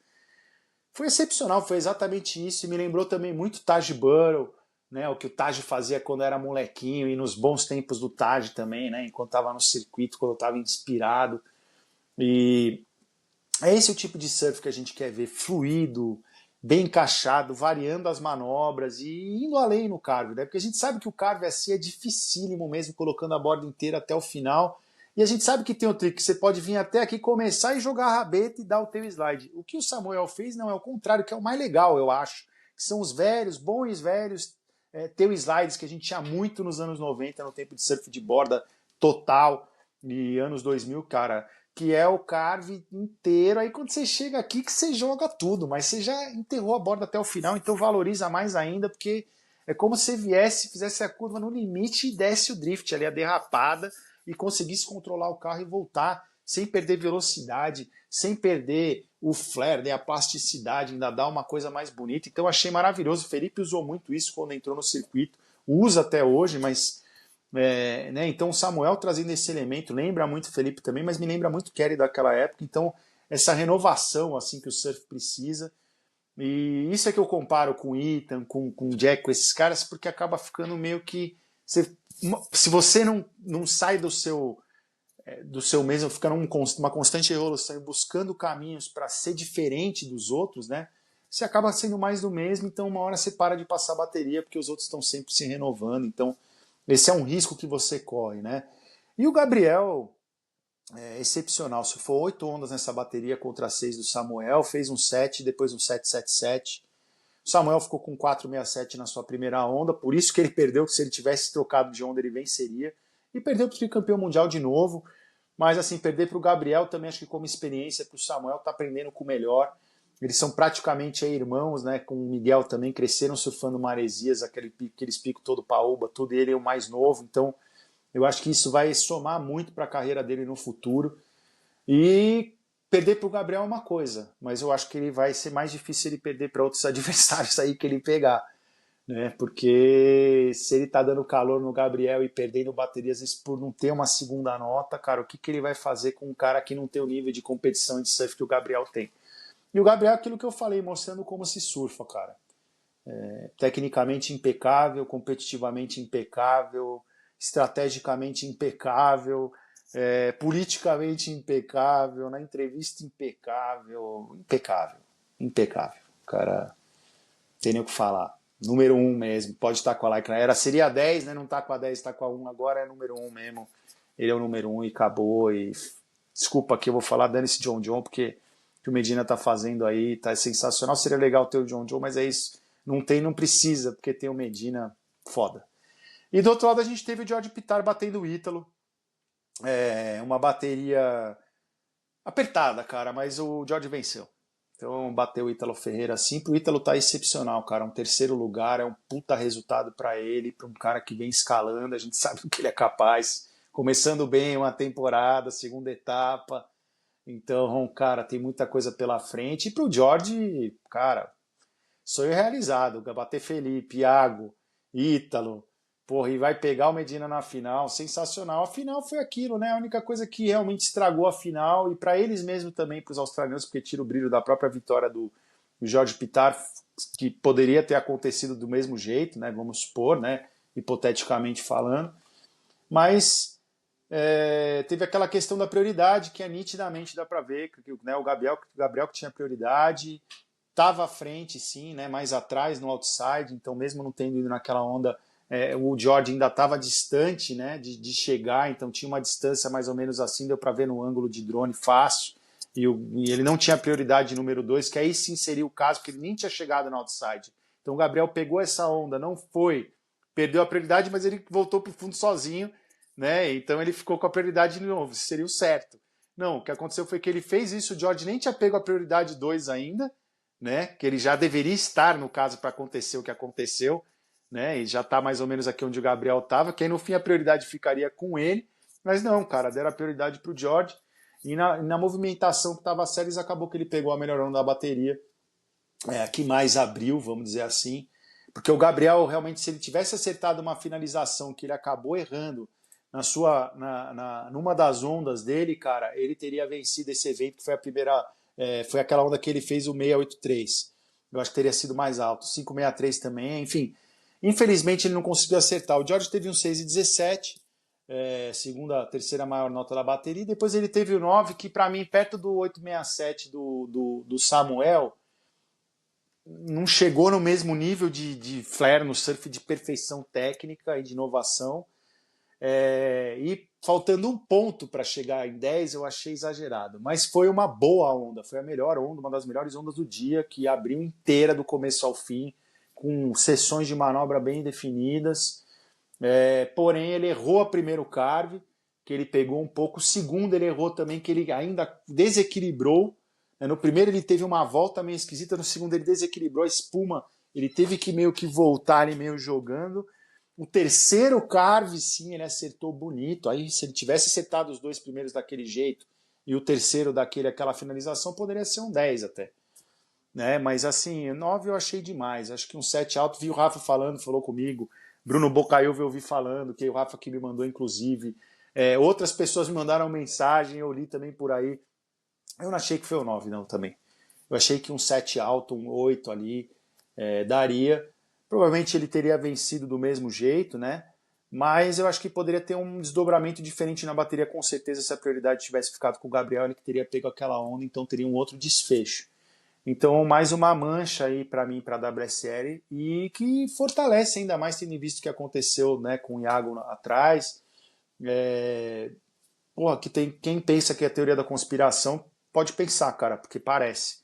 Foi excepcional, foi exatamente isso, e me lembrou também muito Taj Burrow, né, o que o Taj fazia quando era molequinho, e nos bons tempos do Taj também, né, enquanto estava no circuito, quando estava inspirado. E é esse o tipo de surf que a gente quer ver, fluido, bem encaixado, variando as manobras e indo além no carve, né? Porque a gente sabe que o carve assim é dificílimo mesmo, colocando a borda inteira até o final. E a gente sabe que tem o trick, que você pode vir até aqui, começar e jogar a rabeta e dar o teu slide. O que o Samuel fez não é o contrário, que é o mais legal, eu acho. Que são os velhos, bons velhos, teu slides que a gente tinha muito nos anos 90, no tempo de surf de borda total, e anos 2000, cara, que é o carve inteiro. Aí quando você chega aqui que você joga tudo, mas você já enterrou a borda até o final, então valoriza mais ainda, porque é como se você viesse, fizesse a curva no limite e desse o drift ali, a derrapada, e conseguisse controlar o carro e voltar sem perder velocidade, sem perder o flare, né, a plasticidade, ainda dá uma coisa mais bonita. Então achei maravilhoso. O Felipe usou muito isso quando entrou no circuito, usa até hoje, mas né, então o Samuel trazendo esse elemento lembra muito o Felipe também, mas me lembra muito o Kelly daquela época. Então essa renovação assim que o surf precisa, e isso é que eu comparo com o Ethan, com o Jack, com esses caras, porque acaba ficando meio que se você não sai do seu mesmo, fica numa constante evolução e buscando caminhos para ser diferente dos outros, né? Você acaba sendo mais do mesmo, então uma hora você para de passar bateria porque os outros estão sempre se renovando. Então esse é um risco que você corre, né? E o Gabriel é excepcional. Se for 8 ondas nessa bateria contra 6 do Samuel, fez um 7, depois um 777. O Samuel ficou com 467 na sua primeira onda, por isso que ele perdeu, que se ele tivesse trocado de onda ele venceria. E perdeu para o tricampeão mundial de novo. Mas assim, perder para o Gabriel também acho que como experiência para o Samuel tá aprendendo com o melhor. Eles são praticamente irmãos, né? Com o Miguel também, cresceram surfando maresias, aqueles picos todo paúba, tudo, e ele é o mais novo. Então eu acho que isso vai somar muito para a carreira dele no futuro. E perder para o Gabriel é uma coisa, mas eu acho que ele vai ser mais difícil ele perder para outros adversários aí que ele pegar, né? Porque se ele tá dando calor no Gabriel e perdendo baterias por não ter uma segunda nota, cara, o que, que ele vai fazer com um cara que não tem o nível de competição e de surf que o Gabriel tem? E o Gabriel é aquilo que eu falei, mostrando como se surfa, cara. Tecnicamente impecável, competitivamente impecável, estrategicamente impecável, politicamente impecável, na entrevista impecável, impecável, impecável. Cara, tem nem o que falar. Número 1 mesmo, pode estar com a Lycra. Seria a 10, né? Não tá com a 10, tá com a 1, agora é número 1 mesmo. Ele é o número 1 e acabou. E desculpa que eu vou falar, dane-se John John, porque o que o Medina tá fazendo aí tá sensacional. Seria legal ter o John John, mas é isso. Não tem, não precisa, porque tem o Medina foda. E do outro lado a gente teve o George Pitar batendo o Ítalo. Uma bateria apertada, cara, mas o George venceu. Então bateu o Ítalo Ferreira assim. O Ítalo tá excepcional, cara. Um terceiro lugar é um puta resultado para ele, para um cara que vem escalando. A gente sabe do que ele é capaz. Começando bem uma temporada, segunda etapa. Então, cara, tem muita coisa pela frente. E pro George, cara, sonho realizado. Bater Felipe, Iago, Ítalo. Porra, e vai pegar o Medina na final, sensacional. A final foi aquilo, né? A única coisa que realmente estragou a final, e para eles mesmo também, para os australianos, porque tira o brilho da própria vitória do Jorge Pitar, que poderia ter acontecido do mesmo jeito, né? Vamos supor, né? Hipoteticamente falando. Mas teve aquela questão da prioridade, que nitidamente dá para ver, que né, o Gabriel que tinha prioridade, estava à frente, sim, né, mais atrás no outside, então mesmo não tendo ido naquela onda, o George ainda estava distante, né, de chegar, então tinha uma distância mais ou menos assim, deu para ver no ângulo de drone fácil, e ele não tinha prioridade número 2, que aí sim seria o caso, porque ele nem tinha chegado no outside. Então o Gabriel pegou essa onda, não foi, perdeu a prioridade, mas ele voltou para o fundo sozinho, né, então ele ficou com a prioridade de novo, isso seria o certo. Não, o que aconteceu foi que ele fez isso, o George nem tinha pego a prioridade 2 ainda, né, que ele já deveria estar, no caso, para acontecer o que aconteceu, né, e já está mais ou menos aqui onde o Gabriel estava, que aí no fim a prioridade ficaria com ele, mas não, cara, deram a prioridade para o George, e na movimentação que estava a Séries, acabou que ele pegou a melhor onda da bateria, que mais abriu, vamos dizer assim, porque o Gabriel, realmente, se ele tivesse acertado uma finalização que ele acabou errando numa das ondas dele, cara, ele teria vencido esse evento, que foi a primeira, foi aquela onda que ele fez o 683. Eu acho que teria sido mais alto. 563 também, enfim. Infelizmente ele não conseguiu acertar. O George teve um 6,17, segunda, terceira maior nota da bateria. Depois ele teve o 9, que para mim, perto do 867 do Samuel, não chegou no mesmo nível de flare no surf de perfeição técnica e de inovação. E faltando um ponto para chegar em 10, eu achei exagerado. Mas foi uma boa onda, foi a melhor onda, uma das melhores ondas do dia, que abriu inteira do começo ao fim, com sessões de manobra bem definidas. Porém, ele errou a primeiro carve, que ele pegou um pouco. O segundo, ele errou também, que ele ainda desequilibrou. No primeiro, ele teve uma volta meio esquisita, no segundo, ele desequilibrou a espuma. Ele teve que meio que voltar ali, meio jogando. O terceiro carve, sim, ele acertou bonito. Aí, se ele tivesse acertado os dois primeiros daquele jeito e o terceiro aquela finalização, poderia ser um 10 até. Né? Mas assim, 9 eu achei demais. Acho que um 7 alto. Vi o Rafa falando, falou comigo. Bruno Bocaiúva eu ouvi falando, que o Rafa que me mandou, inclusive. Outras pessoas me mandaram mensagem, eu li também por aí. Eu não achei que foi um 9, não, também. Eu achei que um 7 alto, um 8 ali, daria. Provavelmente ele teria vencido do mesmo jeito, né? Mas eu acho que poderia ter um desdobramento diferente na bateria, com certeza, se a prioridade tivesse ficado com o Gabriel, ele que teria pego aquela onda, então teria um outro desfecho. Então, mais uma mancha aí para mim, para a WSL, e que fortalece ainda mais, tendo visto o que aconteceu, né, com o Iago atrás. Que tem quem pensa que é a teoria da conspiração, pode pensar, cara, porque parece.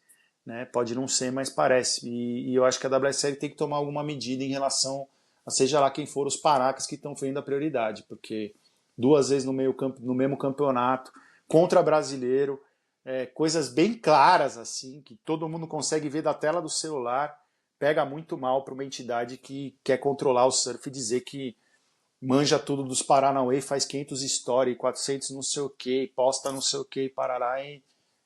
Né? Pode não ser, mas parece. E eu acho que a WSL tem que tomar alguma medida em relação a seja lá quem for os paracas que estão fazendo a prioridade, porque 2 vezes no mesmo campeonato, contra brasileiro, coisas bem claras assim, que todo mundo consegue ver da tela do celular, pega muito mal para uma entidade que quer controlar o surf e dizer que manja tudo dos Paranauê, faz 500 stories, 400 não sei o que, posta não sei o que, parará,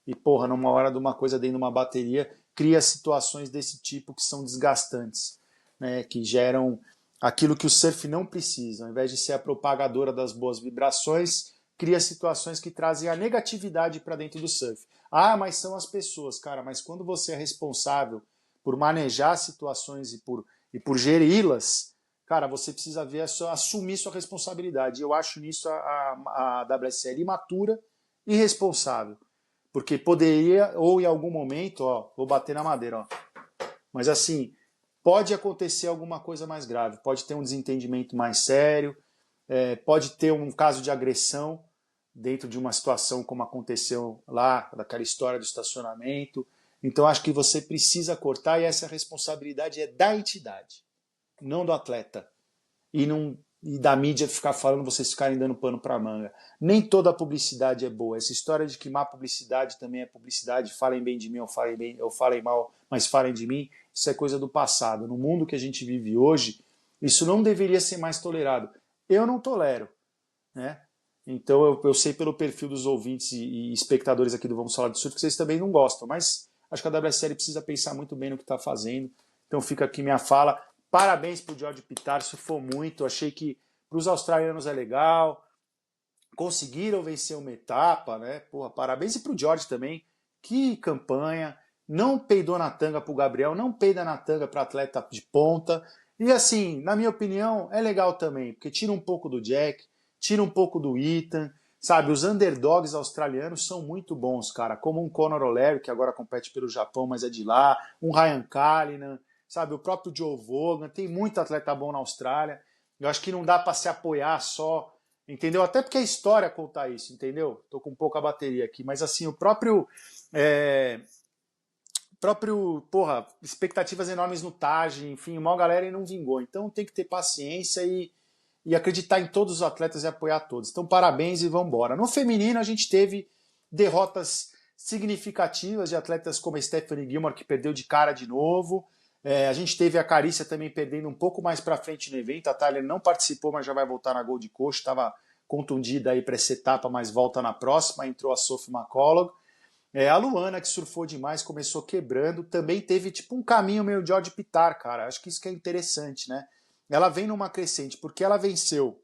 e porra, numa hora de uma coisa dentro de uma bateria, cria situações desse tipo que são desgastantes, né, que geram aquilo que o surf não precisa. Ao invés de ser a propagadora das boas vibrações, cria situações que trazem a negatividade para dentro do surf. Ah, mas são as pessoas, cara, mas quando você é responsável por manejar situações e por geri-las, cara, você precisa ver assumir sua responsabilidade. Eu acho nisso a WSL imatura e irresponsável. Porque poderia, ou em algum momento, vou bater na madeira, mas assim, pode acontecer alguma coisa mais grave, pode ter um desentendimento mais sério, pode ter um caso de agressão dentro de uma situação como aconteceu lá, daquela história do estacionamento. Então acho que você precisa cortar e essa responsabilidade é da entidade, não do atleta. E da mídia ficar falando, vocês ficarem dando pano para manga. Nem toda publicidade é boa. Essa história de que má publicidade também é publicidade, falem bem de mim ou falem mal, mas falem de mim, isso é coisa do passado. No mundo que a gente vive hoje, isso não deveria ser mais tolerado. Eu não tolero, né? Então eu sei pelo perfil dos ouvintes e espectadores aqui do Vamos Falar do Surf que vocês também não gostam, mas acho que a WSL precisa pensar muito bem no que está fazendo. Então fica aqui minha fala. Parabéns para o George Pittar, surfou muito. Achei que para os australianos é legal. Conseguiram vencer uma etapa, né? Porra, parabéns. E para o George também. Que campanha. Não peidou na tanga para o Gabriel, não peida na tanga para atleta de ponta. E assim, na minha opinião, é legal também, porque tira um pouco do Jack, tira um pouco do Ethan. Sabe, os underdogs australianos são muito bons, cara. Como um Conor O'Leary, que agora compete pelo Japão, mas é de lá. Um Ryan Callinan. Sabe, o próprio Joe Vaughan, tem muito atleta bom na Austrália. Eu acho que não dá para se apoiar só, entendeu? Até porque a história conta isso, entendeu? Tô com pouca bateria aqui, mas assim, o próprio porra, expectativas enormes no Taj, enfim, uma galera e não vingou. Então tem que ter paciência e acreditar em todos os atletas e apoiar todos. Então parabéns e vamos embora. No feminino a gente teve derrotas significativas de atletas como a Stephanie Gilmore, que perdeu de cara de novo. A gente teve a Carícia também perdendo um pouco mais para frente no evento. A Tyler não participou, mas já vai voltar na Gold Coast. Estava contundida aí para essa etapa, mas volta na próxima. Entrou a Sophie McCullough. A Luana, que surfou demais, começou quebrando. Também teve tipo um caminho meio George Pittar, cara. Acho que isso que é interessante, né? Ela vem numa crescente, porque ela venceu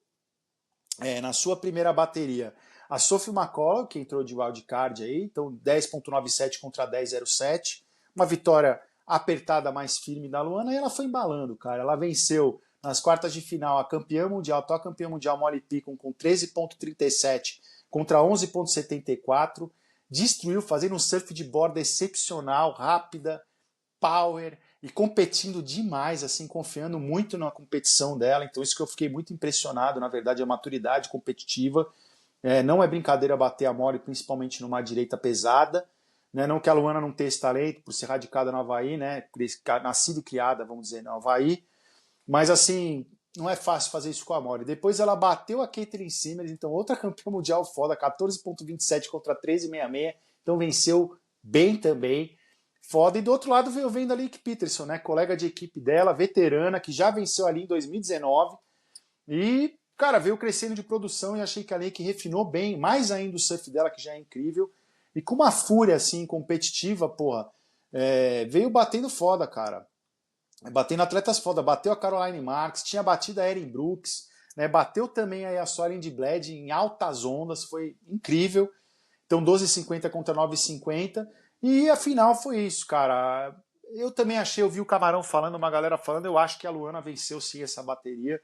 na sua primeira bateria a Sophie McCullough, que entrou de wildcard aí. Então 10.97 contra 10.07. Uma vitória apertada mais firme da Luana, e ela foi embalando, cara. Ela venceu nas quartas de final a campeã mundial, atual campeã mundial Molly Picon com 13.37 contra 11.74, destruiu, fazendo um surf de borda excepcional, rápida, power, e competindo demais, assim, confiando muito na competição dela. Então isso que eu fiquei muito impressionado, na verdade, a maturidade competitiva. Não é brincadeira bater a Mori, principalmente numa direita pesada. Né? Não que a Luana não tenha esse talento, por ser radicada no Avaí, né? Nascida e criada, vamos dizer, no Avaí. Mas assim, não é fácil fazer isso com a Mori. Depois ela bateu a Caitlyn Simmers, então outra campeã mundial foda, 14,27 contra 13,66. Então venceu bem também. Foda. E do outro lado veio vendo a Lake Peterson, né? Colega de equipe dela, veterana, que já venceu ali em 2019. E, cara, veio crescendo de produção e achei que a Lake refinou bem, mais ainda o surf dela, que já é incrível. E com uma fúria, assim, competitiva, porra, veio batendo foda, cara. Batendo atletas foda. Bateu a Caroline Marks, tinha batido a Erin Brooks, né? Bateu também aí a Soren de Bled em altas ondas, foi incrível. Então 12,50 contra 9,50. E a final foi isso, cara. Eu também achei, eu vi o Camarão falando, uma galera falando, eu acho que a Luana venceu sim essa bateria.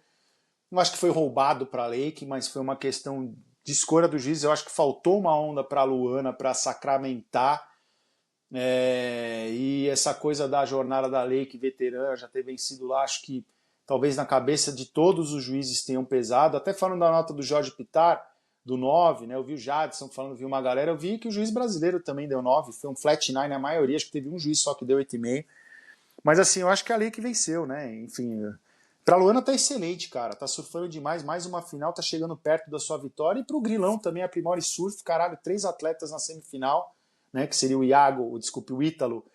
Não acho que foi roubado para a Lake, mas foi uma questão de escolha do juiz. Eu acho que faltou uma onda para a Luana para sacramentar. E essa coisa da jornada da Lake veterana já ter vencido lá, acho que talvez na cabeça de todos os juízes tenham pesado. Até falando da nota do Jorge Pittar, do 9, né? Eu vi o Jadson falando, vi uma galera, eu vi que o juiz brasileiro também deu 9, foi um flat 9 a maioria, acho que teve um juiz só que deu 8,5. Mas assim, eu acho que é a Lake venceu, né? Enfim, pra Luana tá excelente, cara, tá surfando demais, mais uma final, tá chegando perto da sua vitória. E pro Grilão também, a Primori Surf, caralho, 3 atletas na semifinal, né? Que seria o Iago, o Ítalo,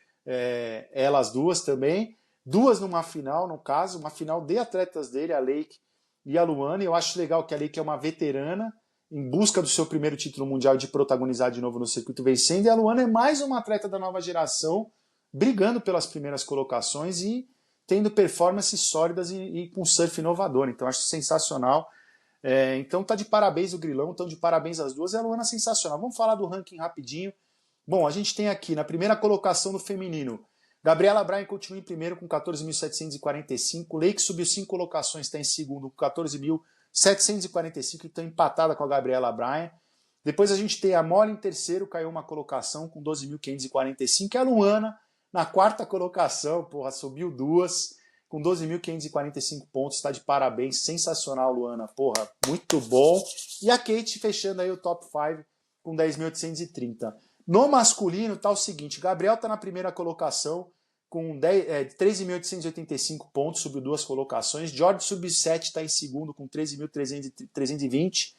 elas duas também. Duas numa final, no caso, uma final de atletas dele, a Lake e a Luana. E eu acho legal que a Lake é uma veterana, em busca do seu primeiro título mundial, de protagonizar de novo no circuito vencendo, e a Luana é mais uma atleta da nova geração, brigando pelas primeiras colocações e tendo performances sólidas e com surf inovador. Então acho sensacional. Então tá de parabéns o Grilão, então de parabéns as duas, e a Luana sensacional. Vamos falar do ranking rapidinho. Bom, a gente tem aqui na primeira colocação no feminino, Gabriela Bryan continua em primeiro com 14.745, Lake subiu 5 colocações, está em segundo com 14.745, então empatada com a Gabriela Bryan. Depois a gente tem a Molly em terceiro, caiu uma colocação com 12.545, e a Luana na quarta colocação, porra, subiu duas, com 12.545 pontos, está de parabéns, sensacional, Luana, porra, muito bom. E a Kate fechando aí o top 5 com 10.830. No masculino tá o seguinte, Gabriel tá na primeira colocação com 13.885 pontos, subiu 2 colocações. George subiu 7, está em segundo com 13.320.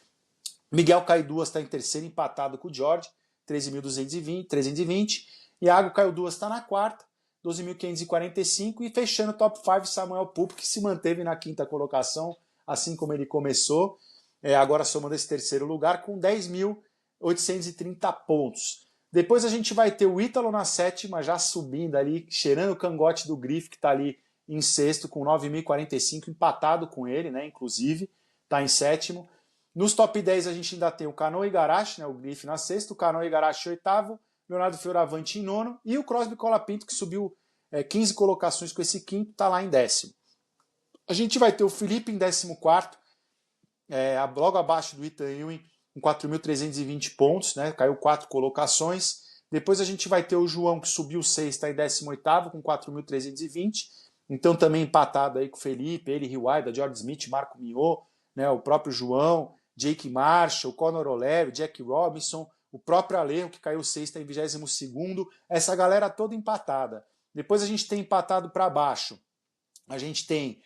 Miguel caiu 2, está em terceiro, empatado com o George, 13.320. Iago caiu 2, está na quarta, 12.545. E fechando o top 5, Samuel Pupo, que se manteve na quinta colocação, assim como ele começou, agora somando esse terceiro lugar, com 10.830 pontos. Depois a gente vai ter o Ítalo na sétima, já subindo ali, cheirando o cangote do Griff, que está ali em sexto, com 9.045, empatado com ele, né? Inclusive, está em sétimo. Nos top 10 a gente ainda tem o Kanoa Igarashi, né? O Griff na sexta, o Kanoa Igarashi em oitavo, Leonardo Fioravanti em nono, e o Crosby Colapinto, que subiu 15 colocações com esse quinto, está lá em décimo. A gente vai ter o Felipe em 14º, logo abaixo do Ethan Ewing, com 4.320 pontos, né? Caiu 4 colocações. Depois a gente vai ter o João, que subiu 6, está em 18º, com 4.320. Então também empatado aí com o Felipe, ele, Riwaida, George Smith, Marco Mignot, né? O próprio João, Jake Marshall, Conor O'Leary, Jack Robinson, o próprio Alejo, que caiu 6, está em 22º. Essa galera toda empatada. Depois a gente tem empatado para baixo. A gente tem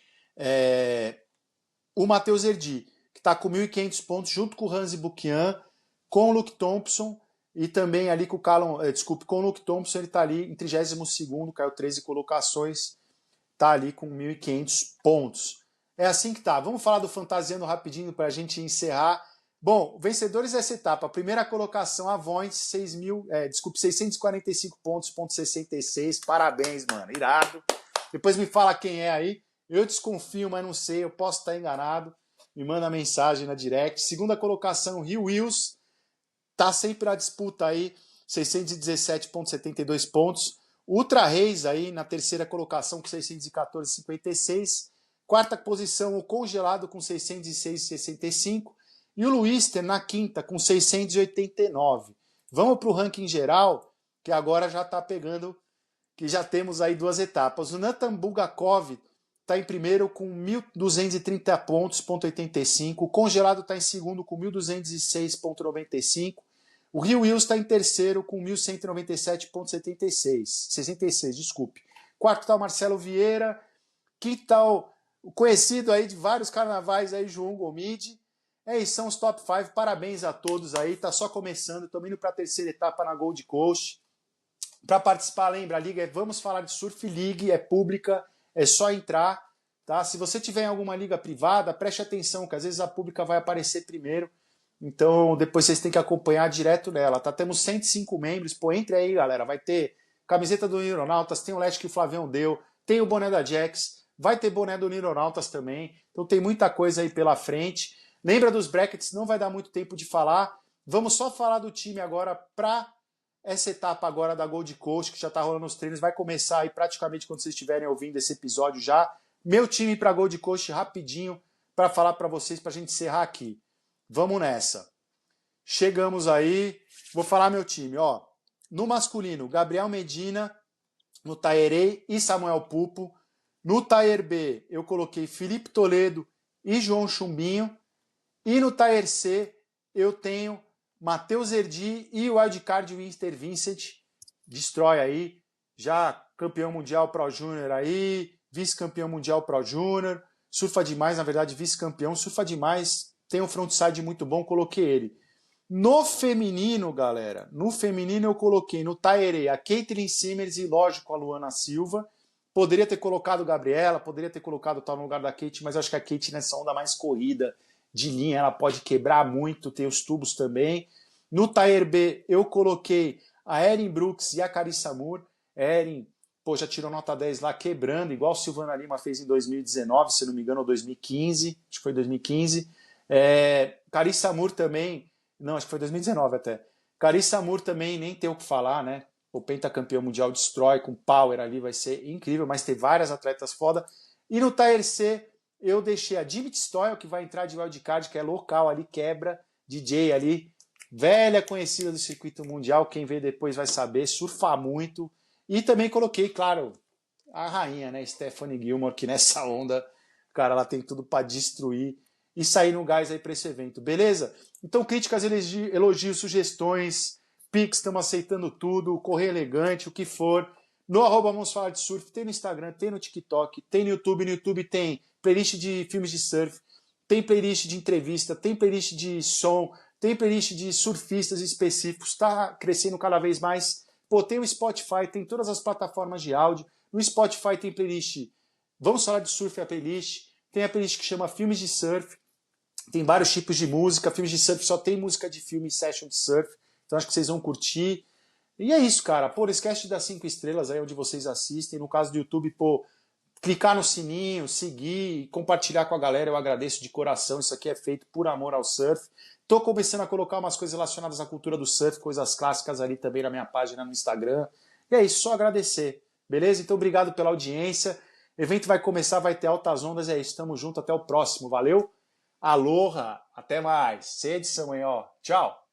o Matheus Erdi, que está com 1.500 pontos, junto com o Hansi Bukian, com o Luke Thompson, e também ali com o com o Luke Thompson, ele está ali em 32º, caiu 13 colocações, está ali com 1.500 pontos. É assim que tá. Vamos falar do Fantasiando rapidinho para a gente encerrar. Bom, vencedores dessa etapa. Primeira colocação, a Voint, 645 pontos, ponto 66. Parabéns, mano. Irado. Depois me fala quem é aí. Eu desconfio, mas não sei. Eu posso estar enganado. Me manda mensagem na direct. Segunda colocação, Rio Wills. Tá sempre na disputa aí. 617,72 pontos. Ultra Reis aí na terceira colocação com 614,56. Quarta posição, o Congelado com 606,65. E o Luister na quinta com 689. Vamos para o ranking geral, que agora já está pegando que já temos aí 2 etapas. O Nathan Bulgakov está em primeiro com 1.230 pontos, ponto 85. O Congelado está em segundo com 1.206,95. O Rio Wills está em terceiro com 1.197,66. Desculpe. Quarto está o Marcelo Vieira. Quinto está o conhecido aí de vários carnavais aí, João Gomide. É isso, são os top 5. Parabéns a todos aí. Tá só começando. Estamos indo para a terceira etapa na Gold Coast. Para participar, lembra, a liga é Vamos Falar de Surf League, é pública, é só entrar, tá? Se você tiver em alguma liga privada, preste atenção, que às vezes a pública vai aparecer primeiro, então depois vocês têm que acompanhar direto nela, tá? Temos 105 membros, pô, entre aí, galera, vai ter camiseta do Neuronautas, tem o LED que o Flavião deu, tem o boné da Jax, vai ter boné do Neuronautas também, então tem muita coisa aí pela frente. Lembra dos brackets, não vai dar muito tempo de falar, vamos só falar do time agora para essa etapa agora da Gold Coast, que já está rolando os treinos, vai começar aí praticamente quando vocês estiverem ouvindo esse episódio já. Meu time para Gold Coast rapidinho para falar para vocês, para a gente encerrar aqui. Vamos nessa. Chegamos aí, vou falar meu time. Ó, no masculino, Gabriel Medina, no Tier A e Samuel Pupo. No Tier B, eu coloquei Felipe Toledo e João Chumbinho. E no Tier C, eu tenho Matheus Erdi e o wildcard Winter Vincent, destrói aí, já campeão mundial Pro Júnior aí, vice-campeão mundial Pro Júnior, surfa demais, na verdade vice-campeão, surfa demais, tem um frontside muito bom, coloquei ele. No feminino, galera, no feminino eu coloquei no Tier A Caitlyn Simmers e, lógico, a Luana Silva. Poderia ter colocado a Gabriela, poderia ter colocado tal no lugar da Kate, mas eu acho que a Kate nessa onda mais corrida de linha, ela pode quebrar muito, tem os tubos também. No Tier B, eu coloquei a Erin Brooks e a Carissa Moore. Erin, pô, já tirou nota 10 lá, quebrando, igual a Silvana Lima fez em 2019, se não me engano, ou 2015, acho que foi 2015. Carissa Moore também, não, acho que foi 2019 até. Carissa Moore também, nem tem o que falar, né? O pentacampeão mundial destrói, com power ali, vai ser incrível, mas tem várias atletas foda. E no Tier C, eu deixei a Dimit Stoyle, que vai entrar de wildcard, que é local ali, quebra, DJ ali, velha conhecida do circuito mundial, quem vê depois vai saber, surfa muito. E também coloquei, claro, a rainha, né, Stephanie Gilmore, que nessa onda, cara, ela tem tudo para destruir e sair no gás aí para esse evento, beleza? Então, críticas, elogios, sugestões, Pix, estamos aceitando tudo, correio elegante, o que for. No arroba Vamos Falar de Surf, tem no Instagram, tem no TikTok, tem no YouTube. No YouTube tem playlist de filmes de surf, tem playlist de entrevista, tem playlist de som, tem playlist de surfistas específicos, está crescendo cada vez mais. Pô, tem o Spotify, tem todas as plataformas de áudio. No Spotify tem playlist Vamos Falar de Surf, a playlist. Tem a playlist que chama Filmes de Surf. Tem vários tipos de música. Filmes de surf só tem música de filme e session de surf. Então acho que vocês vão curtir. E é isso, cara. Pô, não esquece de dar 5 estrelas aí onde vocês assistem. No caso do YouTube, pô, clicar no sininho, seguir, compartilhar com a galera. Eu agradeço de coração. Isso aqui é feito por amor ao surf. Tô começando a colocar umas coisas relacionadas à cultura do surf, coisas clássicas ali também na minha página no Instagram. E é isso, só agradecer. Beleza? Então obrigado pela audiência. O evento vai começar, vai ter altas ondas. É isso, tamo junto. Até o próximo. Valeu? Aloha, até mais. Sem edição, hein, ó. Tchau.